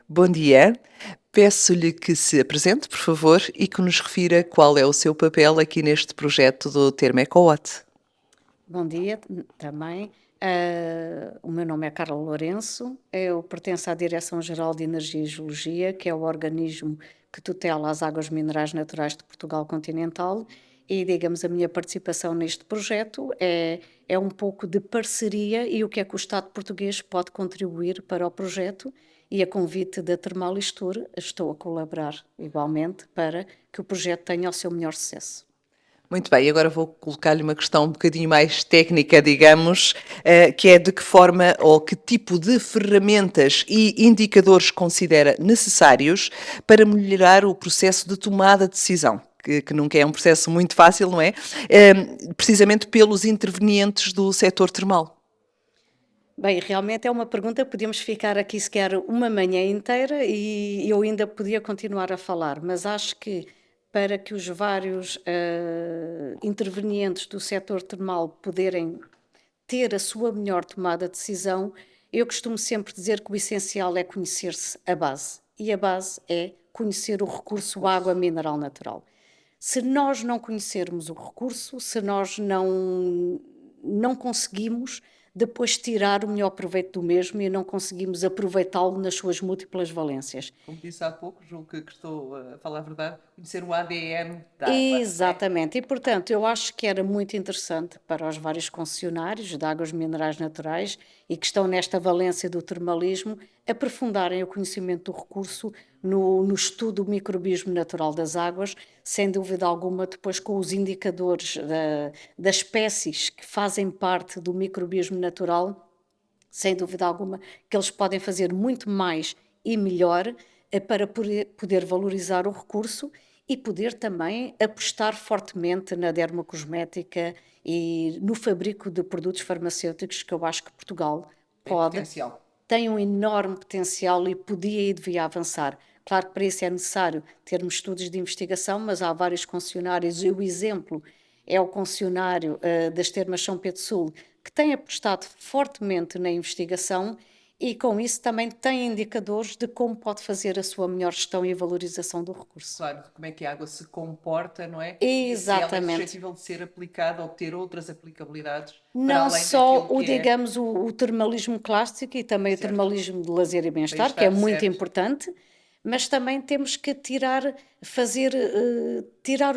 Bom dia. Peço-lhe que se apresente, por favor, e que nos refira qual é o seu papel aqui neste projeto do Termo EcoWatt. Bom dia também. O meu nome é Carla Lourenço, eu pertenço à Direção-Geral de Energia e Geologia, que é o organismo que tutela as águas minerais naturais de Portugal continental, e, digamos, a minha participação neste projeto é um pouco de parceria e o que é que o Estado português pode contribuir para o projeto, e a convite da Termalistur estou a colaborar igualmente para que o projeto tenha o seu melhor sucesso. Muito bem, agora vou colocar-lhe uma questão um bocadinho mais técnica, digamos, que é de que forma ou que tipo de ferramentas e indicadores considera necessários para melhorar o processo de tomada de decisão, que nunca é um processo muito fácil, não é? Precisamente pelos intervenientes do setor termal. Bem, realmente é uma pergunta, podíamos ficar aqui sequer uma manhã inteira e eu ainda podia continuar a falar, mas acho que para que os vários intervenientes do setor termal poderem ter a sua melhor tomada de decisão, eu costumo sempre dizer que o essencial é conhecer-se a base. E a base é conhecer o recurso água mineral natural. Se nós não conhecermos o recurso, se nós não conseguimos depois tirar o melhor proveito do mesmo e não conseguimos aproveitá-lo nas suas múltiplas valências. Como disse há pouco, julgo que estou a falar a verdade, conhecer o ADN da água, não é? Exatamente, e portanto eu acho que era muito interessante para os vários concessionários de águas minerais naturais e que estão nesta valência do termalismo aprofundarem o conhecimento do recurso no estudo do microbismo natural das águas, sem dúvida alguma, depois com os indicadores das espécies que fazem parte do microbismo natural, sem dúvida alguma, que eles podem fazer muito mais e melhor para poder valorizar o recurso e poder também apostar fortemente na dermocosmética e no fabrico de produtos farmacêuticos, que eu acho que Portugal Tem pode, potencial. tem um enorme potencial e podia e devia avançar. Claro que para isso é necessário termos estudos de investigação, mas há vários concessionários, e o exemplo é o concessionário das Termas São Pedro Sul, que tem apostado fortemente na investigação e com isso também tem indicadores de como pode fazer a sua melhor gestão e valorização do recurso. Claro, de como é que a água se comporta, não é? E se ela é Exatamente. suscetível de ser aplicada ou ter outras aplicabilidades para Não além só daquilo o, que é digamos, o termalismo clássico e também o certo. termalismo de lazer e bem-estar, que é Bem-estar, muito certo. importante, mas também temos que tirar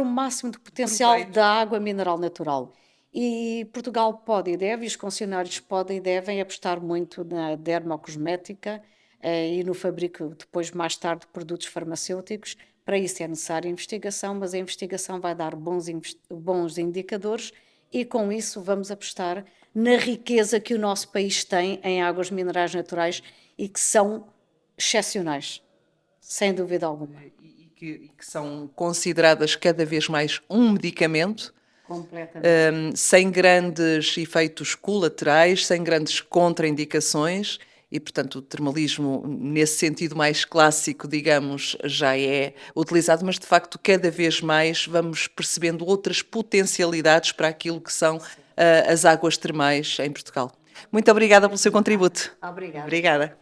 o máximo de potencial Proveito. da água mineral natural. E Portugal pode e deve, e os concessionários podem e devem apostar muito na dermocosmética e no fabrico, depois, mais tarde, de produtos farmacêuticos. Para isso é necessária investigação, mas a investigação vai dar bons indicadores e com isso vamos apostar na riqueza que o nosso país tem em águas minerais naturais e que são excepcionais, sem dúvida alguma. E que são consideradas cada vez mais um medicamento, Completamente. sem grandes efeitos colaterais, sem grandes contraindicações, e, portanto, o termalismo, nesse sentido mais clássico, digamos, já é utilizado, mas de facto, cada vez mais vamos percebendo outras potencialidades para aquilo que são as águas termais em Portugal. Muito obrigada pelo seu contributo. Obrigada. Obrigada.